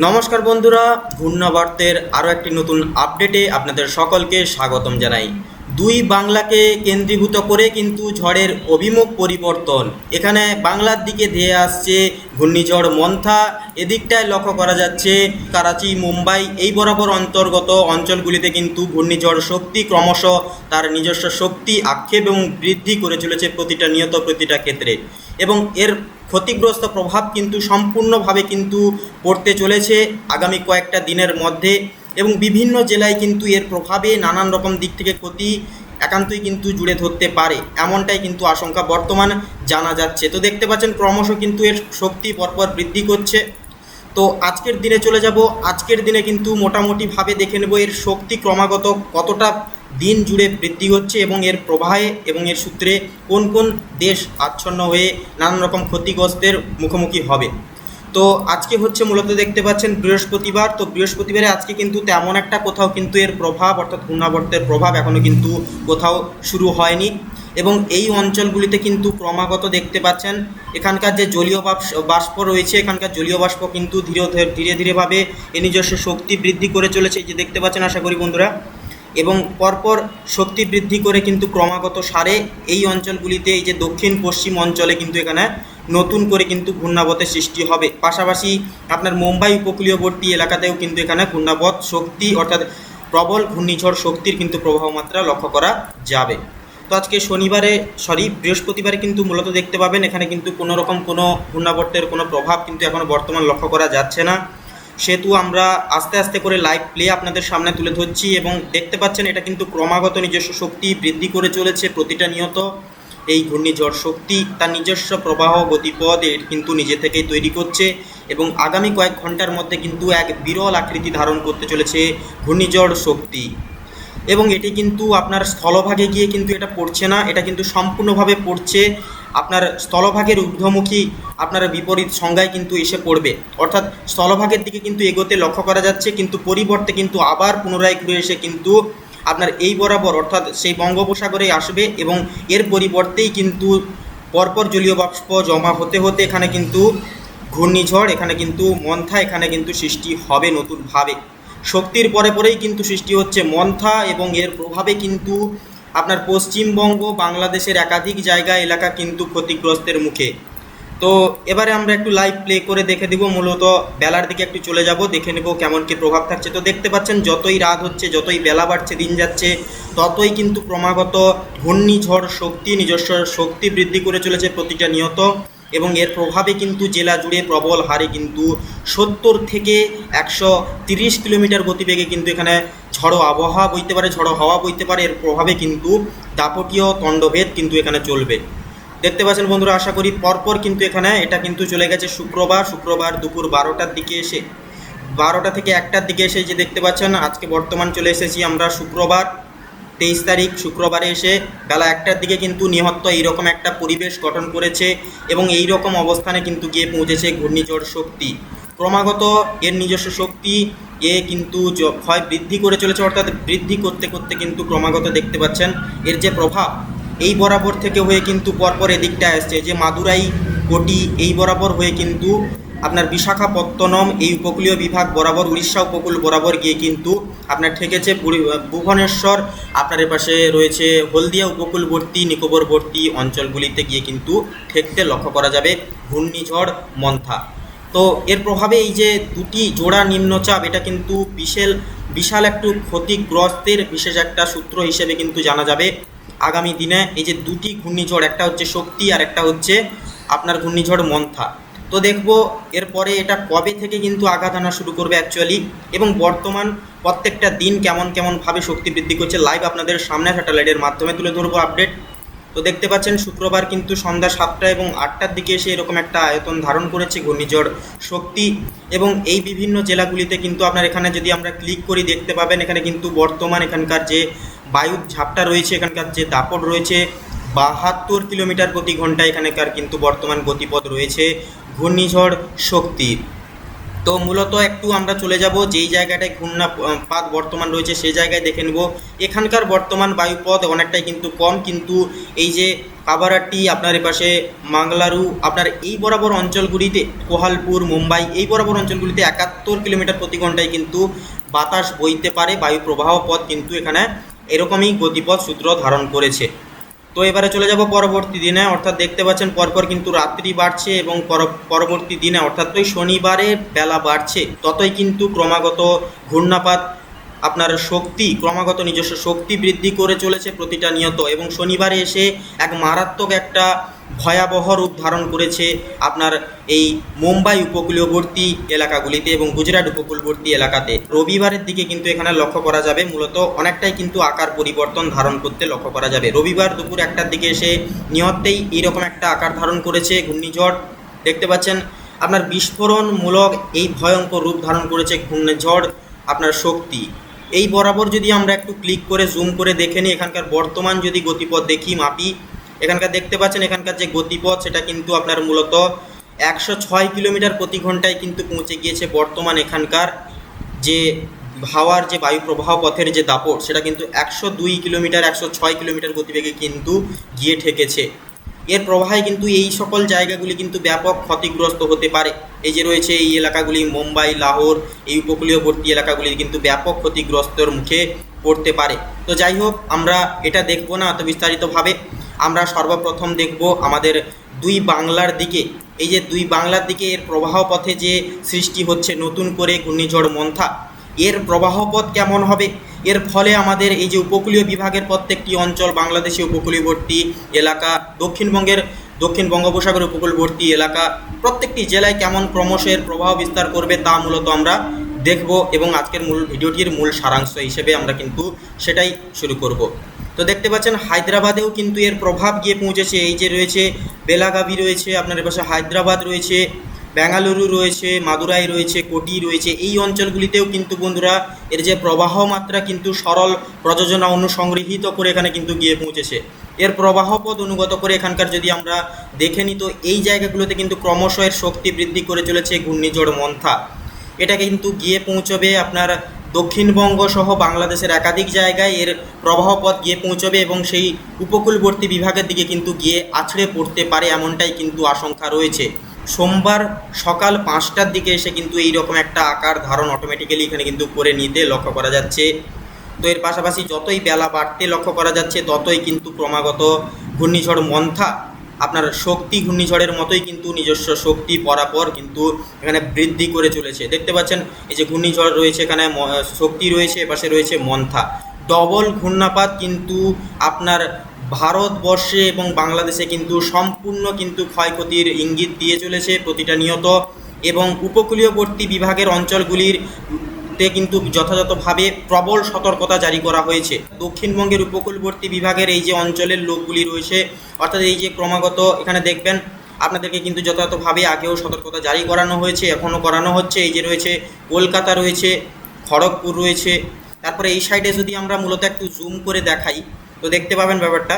নমস্কার বন্ধুরা, ঘূর্ণাবর্তের আরও একটি নতুন আপডেটে আপনাদের সকলকে স্বাগতম জানাই। দুই বাংলাকে কেন্দ্রীভূত করে কিন্তু ঝড়ের অভিমুখ পরিবর্তন। এখানে বাংলার দিকে ধেয়ে আসছে ঘূর্ণিঝড় মন্থা। এদিকটায় লক্ষ্য করা যাচ্ছে করাচি, মুম্বাই এই বরাবর অন্তর্গত অঞ্চলগুলিতে কিন্তু ঘূর্ণিঝড় শক্তি ক্রমশ তার নিজস্ব শক্তি আক্ষেপ এবং বৃদ্ধি করে চলেছে প্রতিটা ক্ষেত্রে, এবং এর ক্ষতিগ্রস্ত প্রভাব কিন্তু সম্পূর্ণভাবে কিন্তু পড়তে চলেছে আগামী কয়েকটা দিনের মধ্যে, এবং বিভিন্ন জেলায় কিন্তু এর প্রভাবে নানান রকম দিক থেকে ক্ষতি একান্তই কিন্তু জুড়ে ধরতে পারে, এমনটাই কিন্তু আশঙ্কা বর্তমান জানা যাচ্ছে। তো দেখতে পাচ্ছেন ক্রমশ কিন্তু এর শক্তি পরপর বৃদ্ধি করছে। তো আজকের দিনে চলে যাব। আজকের দিনে কিন্তু মোটামুটিভাবে দেখে নেব এর শক্তি ক্রমাগত কতটা দিন জুড়ে বৃদ্ধি হচ্ছে এবং এর প্রবাহে এবং এর সূত্রে কোন কোন দেশ আচ্ছন্ন হয়ে নানান রকম ক্ষতিগ্রস্তের মুখোমুখি হবে। তো আজকে হচ্ছে মূলত দেখতে পাচ্ছেন বৃহস্পতিবার। তো বৃহস্পতিবারে আজকে কিন্তু তেমন একটা কোথাও কিন্তু এর প্রভাব অর্থাৎ ঘূর্ণাবর্তের প্রভাব এখনও কিন্তু কোথাও শুরু হয়নি, এবং এই অঞ্চলগুলিতে কিন্তু ক্রমাগত দেখতে পাচ্ছেন এখানকার যে জলীয় বাষ্প রয়েছে, এখানকার জলীয় বাষ্প কিন্তু ধীরে ধীরেভাবে এর নিজস্ব শক্তি বৃদ্ধি করে চলেছে, এই যে দেখতে পাচ্ছেন আশা করি বন্ধুরা, এবং পরপর শক্তি বৃদ্ধি করে কিন্তু ক্রমাগত সারে এই অঞ্চলগুলিতে, এই যে দক্ষিণ পশ্চিম অঞ্চলে কিন্তু এখানে নতুন করে কিন্তু ঘূর্ণাবতের সৃষ্টি হবে। পাশাপাশি আপনার মুম্বাই উপকূলীয়বর্তী এলাকাতেও কিন্তু এখানে ঘূর্ণাবত শক্তি অর্থাৎ প্রবল ঘূর্ণিঝড় শক্তির কিন্তু প্রবাহ মাত্রা লক্ষ্য করা যাবে। তো আজকে বৃহস্পতিবারে কিন্তু মূলত দেখতে পাবেন এখানে কিন্তু কোনো রকম কোনো ঘূর্ণাবর্তের কোনো প্রভাব কিন্তু এখনও বর্তমান লক্ষ্য করা যাচ্ছে না, সেহেতু আমরা আস্তে আস্তে করে লাইভ প্লে আপনাদের সামনে তুলে ধরছি, এবং দেখতে পাচ্ছেন এটা কিন্তু ক্রমাগত নিজস্ব শক্তি বৃদ্ধি করে চলেছে প্রতিনিয়ত। এই ঘূর্ণিঝড় শক্তি তার নিজস্ব প্রবাহ গতিপথ এর কিন্তু নিজে থেকেই তৈরি করছে, এবং আগামী কয়েক ঘন্টার মধ্যে কিন্তু এক বিরল আকৃতি ধারণ করতে চলেছে ঘূর্ণিঝড় শক্তি। এবং এটি কিন্তু আপনার স্থলভাগে গিয়ে কিন্তু এটা পড়ছে না, এটা কিন্তু সম্পূর্ণভাবে পড়ছে আপনার স্থলভাগের ঊর্ধ্বমুখী আপনার বিপরীত সংজ্ঞায় কিন্তু এসে পড়বে, অর্থাৎ স্থলভাগের দিকে কিন্তু এগোতে লক্ষ্য করা যাচ্ছে, কিন্তু পরিবর্তে কিন্তু আবার পুনরায় ঘুরে এসে কিন্তু আপনার এই বরাবর অর্থাৎ সেই বঙ্গোপসাগরেই আসবে, এবং এর পরিবর্তেই কিন্তু পরপর জলীয় বাষ্প জমা হতে হতে এখানে কিন্তু ঘূর্ণিঝড়, এখানে কিন্তু মন্থা এখানে কিন্তু সৃষ্টি হবে নতুনভাবে। শক্তির পরেই কিন্তু সৃষ্টি হচ্ছে মন্থা, এবং এর প্রভাবে কিন্তু আপনার পশ্চিমবঙ্গ বাংলাদেশের একাধিক জায়গা এলাকা কিন্তু ক্ষতিগ্রস্তের মুখে। তো এবারে আমরা একটু লাইভ প্লে করে দেখে দেব, মূলত বেলার দিকে একটু চলে যাব, দেখে নেব কেমন কী প্রভাব থাকছে। তো দেখতে পাচ্ছেন যতই রাত হচ্ছে, যতই বেলা বাড়ছে, দিন যাচ্ছে, ততই কিন্তু ক্রমাগত ঘূর্ণিঝড় শক্তি নিজস্ব শক্তি বৃদ্ধি করে চলেছে প্রতিনিয়ত, এবং এর প্রভাবে কিন্তু জেলা জুড়ে প্রবল হারে কিন্তু 70 থেকে 130 কিলোমিটার গতিবেগে কিন্তু এখানে ঝড়ো আবহাওয়া বইতে পারে, ঝড়ো হাওয়া বইতে পারে। এর প্রভাবে কিন্তু দাপটীয় তণ্ডভেদ কিন্তু এখানে চলবে। দেখতে পাচ্ছেন বন্ধুরা, আশা করি পরপর কিন্তু এখানে এটা কিন্তু চলে গেছে শুক্রবার দুপুর 12টার দিকে এসে, 12টা থেকে 1টার দিকে এসে যে দেখতে পাচ্ছেন আজকে বর্তমান চলে এসেছি আমরা শুক্রবার 23 তারিখ। শুক্রবারে এসে বেলা 1টার দিকে কিন্তু নিহত্ত এইরকম একটা পরিবেশ গঠন করেছে, এবং এই রকম অবস্থানে কিন্তু গিয়ে পৌঁছেছে ঘূর্ণিঝড় শক্তি। ক্রমাগত এর নিজস্ব শক্তি কিন্তু ক্ষয় বৃদ্ধি করে চলেছে, অর্থাৎ বৃদ্ধি করতে করতে কিন্তু ক্রমাগত দেখতে পাচ্ছেন এর যে প্রভাব এই বরাবর থেকে হয়ে কিন্তু পরপর এদিকটা আসছে, যে মাদুরাই কোটি এই বরাবর হয়ে কিন্তু আপনার বিশাখাপত্তনম এই উপকূলীয় বিভাগ বরাবর উড়িষ্যা উপকূল বরাবর গিয়ে কিন্তু আপনার ঠেকেছে ভুবনেশ্বর, আপনার এপাশে রয়েছে হলদিয়া উপকূলবর্তী নিকোবরবর্তী অঞ্চলগুলিতে গিয়ে কিন্তু ঠেকতে লক্ষ্য করা যাবে ঘূর্ণিঝড় মন্থা। তো এর প্রভাবে এই যে দুটি জোড়া নিম্নচাপ, এটা কিন্তু বিশাল একটু ক্ষতিগ্রস্তের বিশেষ একটা সূত্র হিসেবে কিন্তু জানা যাবে আগামী দিনে। এই যে দুটি ঘূর্ণিঝড়, একটা হচ্ছে শক্তি আর একটা হচ্ছে আপনার ঘূর্ণিঝড় মন্থা। তো দেখব এরপরে এটা কবে থেকে কিন্তু আঘাত আনা শুরু করবে অ্যাকচুয়ালি, এবং বর্তমান প্রত্যেকটা দিন কেমনভাবে শক্তি বৃদ্ধি করছে লাইভ আপনাদের সামনে স্যাটেলাইটের মাধ্যমে তুলে ধরবো আপডেট। তো দেখতে পাচ্ছেন শুক্রবার কিন্তু সন্ধ্যা 7টা এবং 8টার দিকে এসে এরকম একটা আয়তন ধারণ করেছে ঘূর্ণিঝড় শক্তি, এবং এই বিভিন্ন জেলাগুলিতে কিন্তু আপনার এখানে যদি আমরা ক্লিক করি দেখতে পাবেন এখানে কিন্তু বর্তমান এখানকার যে বায়ুর ঝাপটা রয়েছে, এখানকার যে দাপট রয়েছে 72 কিলোমিটার প্রতি ঘন্টা এখানকার কিন্তু বর্তমান গতিপথ রয়েছে ঘূর্ণিঝড় শক্তি। তো মূলত একটু আমরা চলে যাব যেই জায়গাটায় ঘূর্ণাপাত বর্তমান রয়েছে সেই জায়গায় দেখে নেব। এখানকার বর্তমান বায়ুপথ অনেকটাই কিন্তু কম, কিন্তু এই যে কাবারাটি, আপনার এপাশে মাংলারু, আপনার এই বরাবর অঞ্চলগুলিতে কোহালপুর, মুম্বাই, এই বরাবর অঞ্চলগুলিতে 71 কিলোমিটার প্রতি ঘন্টায় কিন্তু বাতাস বইতে পারে। বায়ু প্রবাহ পথ কিন্তু এখানে এরকমই গতিপথ সূত্র ধারণ করেছে। তো এবারে চলে যাব পরবর্তী দিনে, অর্থাৎ দেখতে পাচ্ছেন পরপর কিন্তু রাত্রি বাড়ছে এবং পরবর্তী দিনে অর্থাৎ ওই শনিবারে বেলা বাড়ছে, ততই কিন্তু ক্রমাগত ঘূর্ণাপাত আপনার শক্তি, ক্রমাগত নিজস্ব শক্তি বৃদ্ধি করে চলেছে প্রতিটা নিয়ত, এবং শনিবারে এসে এক মারাত্মক একটা ভয়াবহ রূপ ধারণ করেছে আপনার এই মুম্বাই উপকূলীয়বর্তী এলাকাগুলিতে এবং গুজরাট উপকূলবর্তী এলাকাতে। রবিবারের দিকে কিন্তু এখানে লক্ষ্য করা যাবে মূলত অনেকটাই কিন্তু আকার পরিবর্তন ধারণ করতে লক্ষ্য করা যাবে। রবিবার দুপুর 1টার দিকে এসে নিহতেই এইরকম একটা আকার ধারণ করেছে ঘূর্ণিঝড়। দেখতে পাচ্ছেন আপনার বিস্ফোরণমূলক এই ভয়ঙ্কর রূপ ধারণ করেছে ঘূর্ণিঝড় আপনার শক্তি। এই বরাবর যদি আমরা একটু ক্লিক করে জুম করে দেখে নিই, এখানকার বর্তমান যদি গতিপথ দেখি, মাপি, এখানকার দেখতে পাচ্ছেন এখানকার যে গতিপথ সেটা কিন্তু আপনার মূলত 106 কিলোমিটার প্রতি ঘন্টায় কিন্তু পৌঁছে গিয়েছে। বর্তমান এখানকার যে হাওয়ার যে বায়ু প্রবাহ পথের যে দাপট সেটা কিন্তু 102 কিলোমিটার, 106 কিলোমিটার গতিবেগে কিন্তু গিয়ে ঠেকেছে। এর প্রবাহে কিন্তু এই সকল জায়গাগুলি কিন্তু ব্যাপক ক্ষতিগ্রস্ত হতে পারে। এই যে রয়েছে এই এলাকাগুলি, মুম্বাই, লাহোর, এই উপকূলীয়বর্তী এলাকাগুলি কিন্তু ব্যাপক ক্ষতিগ্রস্তর মুখে পড়তে পারে। তো যাই হোক, আমরা এটা দেখব না এত বিস্তারিতভাবে। আমরা সর্বপ্রথম দেখব আমাদের দুই বাংলার দিকে। এই যে দুই বাংলার দিকে এর প্রবাহ পথে যে সৃষ্টি হচ্ছে নতুন করে ঘূর্ণিঝড় মন্থা, এর প্রবাহ পথ কেমন হবে, এর ফলে আমাদের এই যে উপকূলীয় বিভাগের প্রত্যেকটি অঞ্চল, বাংলাদেশি উপকূলীয়বর্তী এলাকা, দক্ষিণ বঙ্গোপসাগর উপকূলবর্তী এলাকা, প্রত্যেকটি জেলায় কেমন ক্রমশ এর প্রভাব বিস্তার করবে তা মূলত আমরা দেখব, এবং আজকের মূল ভিডিওটির মূল সারাংশ হিসেবে আমরা কিন্তু সেটাই শুরু করব। তো দেখতে পাচ্ছেন হায়দ্রাবাদেও কিন্তু এর প্রভাব গিয়ে পৌঁছেছে। এই যে রয়েছে বেলাগাভি রয়েছে, আপনার পাশে হায়দ্রাবাদ রয়েছে, বেঙ্গালুরু রয়েছে, মাদুরাই রয়েছে, কোটি রয়েছে, এই অঞ্চলগুলিতেও কিন্তু বন্ধুরা এর যে প্রবাহ মাত্রা কিন্তু সরল প্রযোজনা অনুসংগৃহীত করে এখানে কিন্তু গিয়ে পৌঁছেছে। এর প্রবাহ পথ অনুগত করে এখানকার যদি আমরা দেখে নিই, তো এই জায়গাগুলোতে কিন্তু ক্রমশ এর শক্তি বৃদ্ধি করে চলেছে ঘূর্ণিঝড় মন্থা। এটা কিন্তু গিয়ে পৌঁছবে আপনার দক্ষিণবঙ্গ সহ বাংলাদেশের একাধিক জায়গায় এর প্রবাহ পথ গিয়ে পৌঁছবে, এবং সেই উপকূলবর্তী বিভাগের দিকে কিন্তু গিয়ে আছড়ে পড়তে পারে, এমনটাই কিন্তু আশঙ্কা রয়েছে। সোমবার সকাল 5টার দিকে এসে কিন্তু এইরকম একটা আকার ধারণ অটোমেটিক্যালি এখানে কিন্তু করে নিতে লক্ষ্য করা যাচ্ছে। তো এর পাশাপাশি যতই বেলা বাড়তে লক্ষ্য করা যাচ্ছে, ততই কিন্তু ক্রমাগত ঘূর্ণিঝড় মন্থা আপনার শক্তি ঘূর্ণিঝড়ের মতোই কিন্তু নিজস্ব শক্তি পরাপর কিন্তু এখানে বৃদ্ধি করে চলেছে। দেখতে পাচ্ছেন এই যে ঘূর্ণিঝড় রয়েছে, এখানে শক্তি রয়েছে, এপাশে রয়েছে মন্থা। ডবল ঘূর্ণাপাত কিন্তু আপনার ভারতবর্ষে এবং বাংলাদেশে কিন্তু সম্পূর্ণ কিন্তু ক্ষয়ক্ষতির ইঙ্গিত দিয়ে চলেছে প্রতিটা নিয়ত, এবং উপকূলীয়বর্তী বিভাগের অঞ্চলগুলির কিন্তু যথাযথভাবে প্রবল সতর্কতা জারি করা হয়েছে। দক্ষিণবঙ্গের উপকূলবর্তী বিভাগের এই যে অঞ্চলের লোকগুলি রয়েছে, অর্থাৎ এই যে ক্রমাগত এখানে দেখবেন আপনাদেরকে কিন্তু যথাযথভাবে আগেও সতর্কতা জারি করানো হয়েছে, এখনও করানো হচ্ছে। এই যে রয়েছে কলকাতা রয়েছে, খড়গপুর রয়েছে, তারপরে এই সাইডে যদি আমরা মূলত একটু জুম করে দেখাই তো দেখতে পাবেন ব্যাপারটা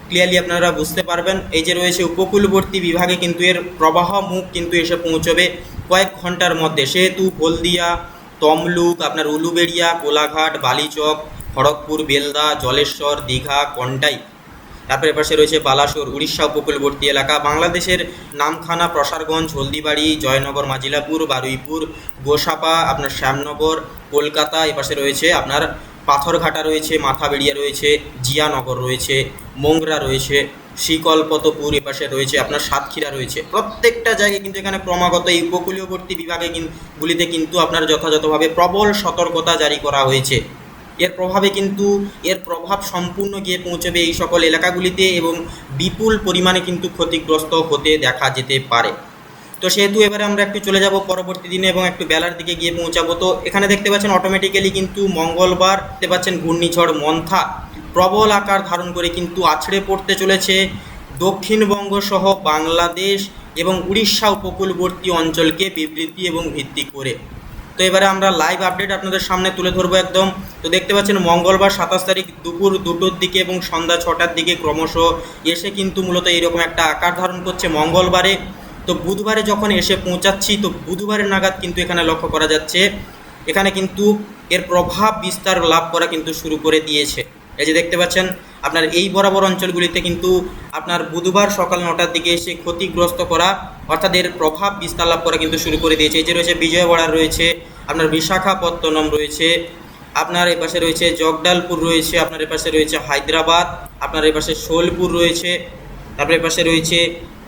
ক্লিয়ারলি, আপনারা বুঝতে পারবেন। এই যে রয়েছে উপকূলবর্তী বিভাগে কিন্তু এর প্রবাহ মুখ কিন্তু এসে পৌঁছবে কয়েক ঘন্টার মধ্যে, সেহেতু হলদিয়া, তমলুক, আপনার উলুবেড়িয়া, কোলাঘাট, বালিচক, খড়গপুর, বেলদা, জলেশ্বর, দীঘা, কন্টাই, তারপরে পাশে রয়েছে বালাসোর, উড়িষ্যা উপকূলবর্তী এলাকা, বাংলাদেশের নামখানা, প্রসারগঞ্জ, হলদিবাড়ি, জয়নগর, মাজিলাপুর, বারুইপুর, গোসাপা, আপনার শ্যামনগর, কলকাতা, এপাশে রয়েছে আপনার পাথরঘাটা রয়েছে, মাথাবেড়িয়া রয়েছে, জিয়ানগর রয়েছে, মোংরা রয়েছে, শ্রীকল্পতপুর, এপাশে রয়েছে আপনার সাতক্ষীরা রয়েছে। প্রত্যেকটা জায়গায় কিন্তু এখানে ক্রমাগত এই উপকূলীয়বর্তী বিভাগে গুলিতে কিন্তু আপনার যথাযথভাবে প্রবল সতর্কতা জারি করা হয়েছে। এর প্রভাবে কিন্তু এর প্রভাব সম্পূর্ণ গিয়ে পৌঁছবে এই সকল এলাকাগুলিতে, এবং বিপুল পরিমাণে কিন্তু ক্ষতিগ্রস্ত হতে দেখা যেতে পারে। তো সেহেতু এবারে আমরা একটু চলে যাব পরবর্তী দিনে এবং একটু বেলার দিকে গিয়ে পৌঁছাবো। তো এখানে দেখতে পাচ্ছেন অটোমেটিক্যালি কিন্তু মঙ্গলবার দেখতে পাচ্ছেন ঘূর্ণিঝড় মন্থা প্রবল আকার ধারণ করে কিন্তু আছড়ে পড়তে চলেছে দক্ষিণবঙ্গ সহ বাংলাদেশ এবং উড়িষ্যা উপকূলবর্তী অঞ্চলকে বিবৃতি এবং ভিত্তি করে। তো এবারে আমরা লাইভ আপডেট আপনাদের সামনে তুলে ধরবো একদম। তো দেখতে পাচ্ছেন মঙ্গলবার 27 তারিখ দুপুর 2টোর দিকে এবং সন্ধ্যা 6টার দিকে ক্রমশ এসে কিন্তু মূলত এইরকম একটা আকার ধারণ করছে। মঙ্গলবারে তো বুধবারে যখন এসে পৌঁছাচ্ছি, তো বুধবারের নাগাদ কিন্তু এখানে লক্ষ্য করা যাচ্ছে এখানে কিন্তু এর প্রভাব বিস্তার লাভ করা কিন্তু শুরু করে দিয়েছে। এই যে দেখতে পাচ্ছেন আপনার এই বরাবর অঞ্চলগুলিতে কিন্তু আপনার বুধবার সকাল 9টার দিকে এসে ক্ষতিগ্রস্ত করা, অর্থাৎ এর প্রভাব বিস্তার লাভ করা কিন্তু শুরু করে দিয়েছে। এই যে রয়েছে বিজয়ওয়াড়া রয়েছে, আপনার বিশাখাপত্তনম রয়েছে, আপনার এপাশে রয়েছে জগদালপুর রয়েছে, আপনার এপাশে রয়েছে হায়দ্রাবাদ, আপনার এপাশে সোলপুর রয়েছে, তারপরে এপাশে রয়েছে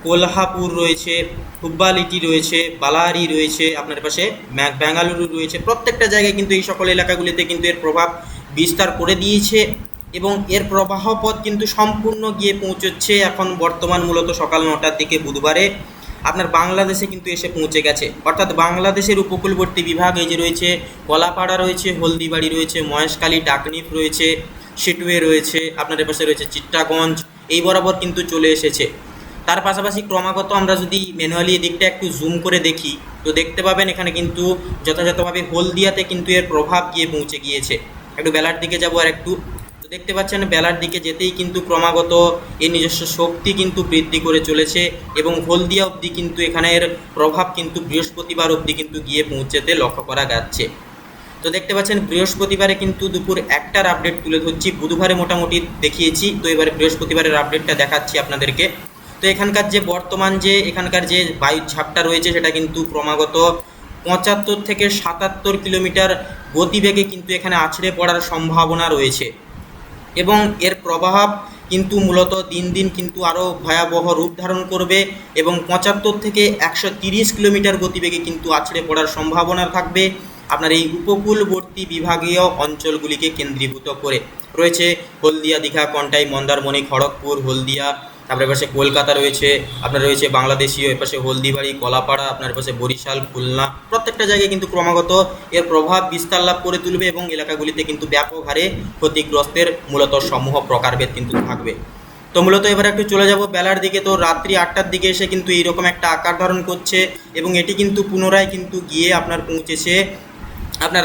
কোলহাপুর রয়েছে, হুব্বালিটি রয়েছে, বালারি রয়েছে, আপনার পাশে বেঙ্গালুরু রয়েছে। প্রত্যেকটা জায়গায় কিন্তু এই সকল এলাকাগুলিতে কিন্তু এর প্রভাব বিস্তার করে দিয়েছে এবং এর প্রবাহ পথ কিন্তু সম্পূর্ণ গিয়ে পৌঁছচ্ছে এখন বর্তমান মূলত সকাল 9টার দিকে বুধবারে আপনার বাংলাদেশে কিন্তু এসে পৌঁছে গেছে। অর্থাৎ বাংলাদেশের উপকূলবর্তী বিভাগ এই যে রয়েছে কলাপাড়া রয়েছে, হলদিবাড়ি রয়েছে, মহেশখালী, টাকনিফ রয়েছে, সিটুয়ে রয়েছে, আপনার এপাশে রয়েছে চিট্টাগঞ্জ, এই বরাবর কিন্তু চলে এসেছে। তার পাশাপাশি ক্রমাগত আমরা যদি ম্যানুয়ালি এদিকটা একটু জুম করে দেখি তো দেখতে পাবেন এখানে কিন্তু যথাযথভাবে হলদিয়াতে কিন্তু এর প্রভাব গিয়ে পৌঁছে গিয়েছে। একটু বেলার দিকে যাব আর একটু, তো দেখতে পাচ্ছেন বেলার দিকে যেতেই কিন্তু ক্রমাগত এর নিজস্ব শক্তি কিন্তু বৃদ্ধি করে চলেছে এবং হলদিয়া অবধি কিন্তু এখানের প্রভাব কিন্তু বৃহস্পতিবার অবধি কিন্তু গিয়ে পৌঁছাতে লক্ষ্য করা যাচ্ছে। তো দেখতে পাচ্ছেন বৃহস্পতিবারে কিন্তু দুপুর 1টার আপডেট তুলে ধরছি, বুধবারে মোটামুটি দেখিয়েছি, তো এবারে বৃহস্পতিবারের আপডেটটা দেখাচ্ছি আপনাদেরকে। তো এখানকার যে বর্তমান যে এখানকার যে বায়ুর ঝাপটা রয়েছে সেটা কিন্তু ক্রমাগত 75 থেকে 77 কিলোমিটার গতিবেগে কিন্তু এখানে আছড়ে পড়ার সম্ভাবনা রয়েছে এবং এর প্রভাব কিন্তু মূলত দিন দিন কিন্তু আরও ভয়াবহ রূপ ধারণ করবে এবং 75 থেকে 130 কিলোমিটার গতিবেগে কিন্তু আছড়ে পড়ার সম্ভাবনা থাকবে আপনার এই উপকূলবর্তী বিভাগীয় অঞ্চলগুলিকে কেন্দ্রীভূত করে। রয়েছে হলদিয়া, দীঘা, কন্টাই, মন্দারমণি, খড়গপুর, হলদিয়া, তারপরে পাশে কলকাতা রয়েছে, আপনার রয়েছে বাংলাদেশীয়, এপাশে হলদিবাড়ি, কলাপাড়া, আপনার পাশে বরিশাল, খুলনা, প্রত্যেকটা জায়গায় কিন্তু ক্রমাগত এর প্রভাব বিস্তার লাভ করে তুলবে এবং এলাকাগুলিতে কিন্তু ব্যাপক হারে ক্ষতিগ্রস্তের মূলত সমূহ প্রকারভেদ কিন্তু থাকবে। তো মূলত এবার একটু চলে যাব বেলার দিকে। তো রাত্রি 8টার দিকে এসে কিন্তু এইরকম একটা আকার ধারণ করছে এবং এটি কিন্তু পুনরায় কিন্তু গিয়ে আপনার পৌঁছেছে আপনার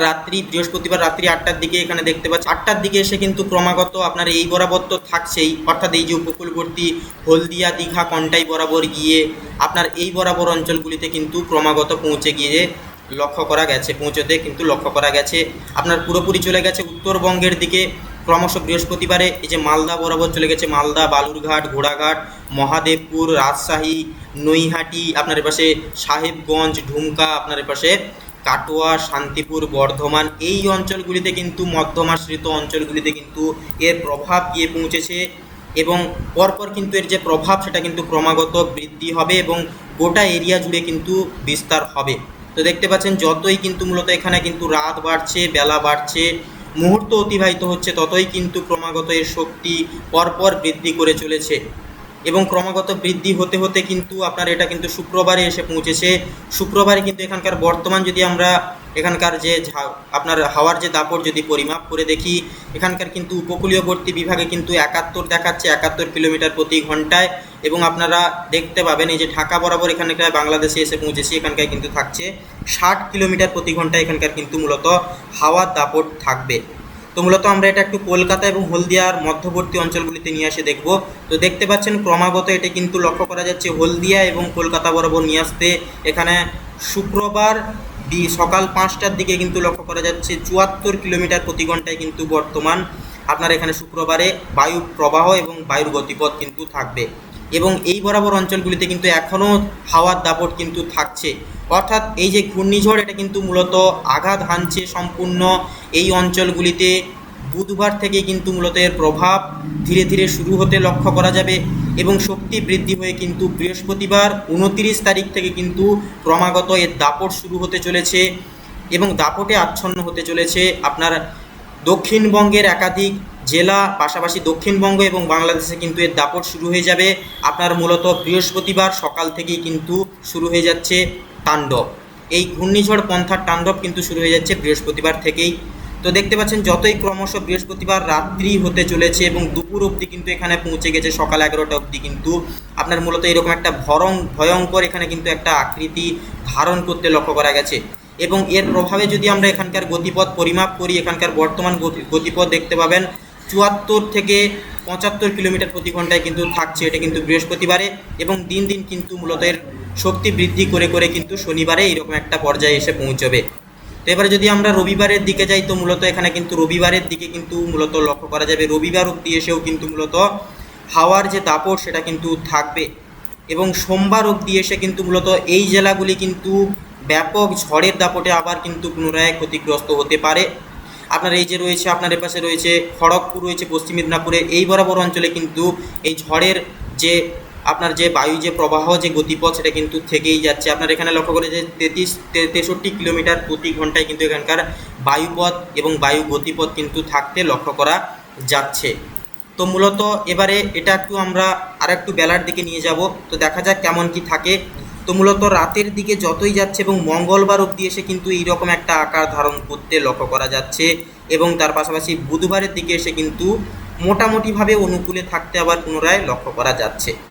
বৃহস্পতিবার রাত্রি 8টার দিকে। এখানে দেখতে পাচ্ছি 8টার দিকে এসে কিন্তু ক্রমাগত আপনার এই বরাবর তো থাকছেই, অর্থাৎ এই যে উপকূলবর্তী হলদিয়া, দীঘা, কন্টাই বরাবর গিয়ে আপনার এই বরাবর অঞ্চলগুলিতে কিন্তু ক্রমাগত পৌঁছতে কিন্তু লক্ষ্য করা গেছে। আপনার পুরোপুরি চলে গেছে উত্তরবঙ্গের দিকে ক্রমশ বৃহস্পতিবারে। এই যে মালদা বরাবর চলে গেছে, মালদা, বালুরঘাট, ঘোড়াঘাট, মহাদেবপুর, রাজশাহী, নৈহাটি, আপনার পাশে সাহেবগঞ্জ, ঢুমকা, আপনার পাশে কাটোয়া, শান্তিপুর, বর্ধমান, এই অঞ্চলগুলিতে কিন্তু মধ্যমাশ্রিত অঞ্চলগুলিতে কিন্তু এর প্রভাব গিয়ে পৌঁছেছে এবং পরপর কিন্তু এর যে প্রভাব সেটা কিন্তু ক্রমাগত বৃদ্ধি হবে এবং গোটা এরিয়া জুড়ে কিন্তু বিস্তার হবে। তো দেখতে পাচ্ছেন যতই কিন্তু মূলত এখানে কিন্তু রাত বাড়ছে, বেলা বাড়ছে, মুহূর্ত অতিবাহিত হচ্ছে, ততই কিন্তু ক্রমাগত এর শক্তি পরপর বৃদ্ধি করে চলেছে এবং ক্রমাগত বৃদ্ধি হতে হতে কিন্তু আপনার এটা কিন্তু শুক্রবারে এসে পৌঁছেছে। শুক্রবারে কিন্তু এখানকার বর্তমান যদি আমরা এখানকার যে আপনার হাওয়ার যে দাপট যদি পরিমাপ করে দেখি, এখানকার কিন্তু উপকূলীয়বর্তী বিভাগে কিন্তু 71 দেখাচ্ছে, 71 কিলোমিটার প্রতি ঘন্টায় এবং আপনারা দেখতে পাবেন এই যে ঢাকা বরাবর এখানকার বাংলাদেশে এসে পৌঁছেছে, এখানকার কিন্তু থাকছে 60 কিলোমিটার প্রতি ঘন্টায় এখানকার কিন্তু মূলত হাওয়ার দাপট থাকবে। তো মূলত আমরা এটা একটু কলকাতা এবং হলদিয়ার মধ্যবর্তী অঞ্চলগুলিতে নিয়ে এসে দেখব। তো দেখতে পাচ্ছেন ক্রমাগত এটা কিন্তু লক্ষ্য করা যাচ্ছে হলদিয়া এবং কলকাতা বরাবর নিয়ে আসতে এখানে শুক্রবার সকাল 5টার দিকে কিন্তু লক্ষ্য করা যাচ্ছে 74 কিলোমিটার প্রতি ঘন্টায় কিন্তু বর্তমান আপনার এখানে শুক্রবারে বায়ু প্রবাহ এবং বায়ুর গতিপথ কিন্তু থাকবে এবং এই বরাবর অঞ্চলগুলিতে কিন্তু এখনও হাওয়ার দাপট কিন্তু থাকছে। অর্থাৎ এই যে ঘূর্ণিঝড় এটা কিন্তু মূলত আঘাত হানছে সম্পূর্ণ এই অঞ্চলগুলিতে। বুধবার থেকে কিন্তু মূলত এর প্রভাব ধীরে ধীরে শুরু হতে লক্ষ্য করা যাবে এবং শক্তি বৃদ্ধি হয়ে কিন্তু বৃহস্পতিবার 29 তারিখ থেকে কিন্তু ক্রমাগত এর দাপট শুরু হতে চলেছে এবং দাপটে আচ্ছন্ন হতে চলেছে আপনার দক্ষিণবঙ্গের একাধিক জেলা, পাশাপাশি দক্ষিণবঙ্গ এবং বাংলাদেশে কিন্তু এর দাপট শুরু হয়ে যাবে আপনার মূলত বৃহস্পতিবার সকাল থেকেই কিন্তু শুরু হয়ে যাচ্ছে তাণ্ডব। এই ঘূর্ণিঝড় পন্থার তাণ্ডব কিন্তু শুরু হয়ে যাচ্ছে বৃহস্পতিবার থেকেই। তো দেখতে পাচ্ছেন যতই ক্রমশ বৃহস্পতিবার রাত্রি হতে চলেছে এবং দুপুর অবধি কিন্তু এখানে পৌঁছে গেছে, সকাল 11টা অবধি কিন্তু আপনার মূলত এরকম একটা ভয়ঙ্কর এখানে কিন্তু একটা আকৃতি ধারণ করতে লক্ষ্য করা গেছে এবং এর প্রভাবে যদি আমরা এখানকার গতিপথ পরিমাপ করি, এখানকার বর্তমান গতিপথ দেখতে পাবেন 74 থেকে 75 কিলোমিটার প্রতি ঘন্টায় কিন্তু থাকছে, এটা কিন্তু বৃহস্পতিবারে, এবং দিন দিন কিন্তু মূলত এর শক্তি বৃদ্ধি করে করে কিন্তু শনিবারে এইরকম একটা পর্যায়ে এসে পৌঁছবে। তো এবারে যদি আমরা রবিবারের দিকে যাই, তো মূলত এখানে কিন্তু রবিবারের দিকে কিন্তু মূলত লক্ষ্য করা যাবে রবিবার অবধি এসেও কিন্তু মূলত হাওয়ার যে দাপট সেটা কিন্তু থাকবে, এবং সোমবার অবধি এসে কিন্তু মূলত এই জেলাগুলি কিন্তু ব্যাপক ঝড়ের দাপটে আবার কিন্তু পুনরায় ক্ষতিগ্রস্ত হতে পারে। আপনার এই যে রয়েছে, আপনার এপাশে রয়েছে খড়গপুর, রয়েছে পশ্চিম মেদিনীপুরে, এই বরাবর অঞ্চলে কিন্তু এই ঝড়ের যে আপনার যে বায়ু যে প্রবাহ যে গতিপথ সেটা কিন্তু থেকেই যাচ্ছে। আপনার এখানে লক্ষ্য করে যে 63 কিলোমিটার প্রতি ঘন্টায় কিন্তু এখানকার বায়ুপথ এবং বায়ু গতিপথ কিন্তু থাকতে লক্ষ্য করা যাচ্ছে। তো মূলত এবারে এটা একটু আমরা আর একটু বেলার দিকে নিয়ে যাব, তো দেখা যাক কেমন কি থাকে। তো মূলত রাতের দিকে যতই যাচ্ছে এবং মঙ্গলবার অবধি এসে কিন্তু এইরকম একটা আকার ধারণ করতে লক্ষ্য করা যাচ্ছে, এবং তার পাশাপাশি বুধবারের দিকে এসে কিন্তু মোটামুটিভাবে অনুকূলে থাকতে আবার পুনরায় লক্ষ্য করা যাচ্ছে।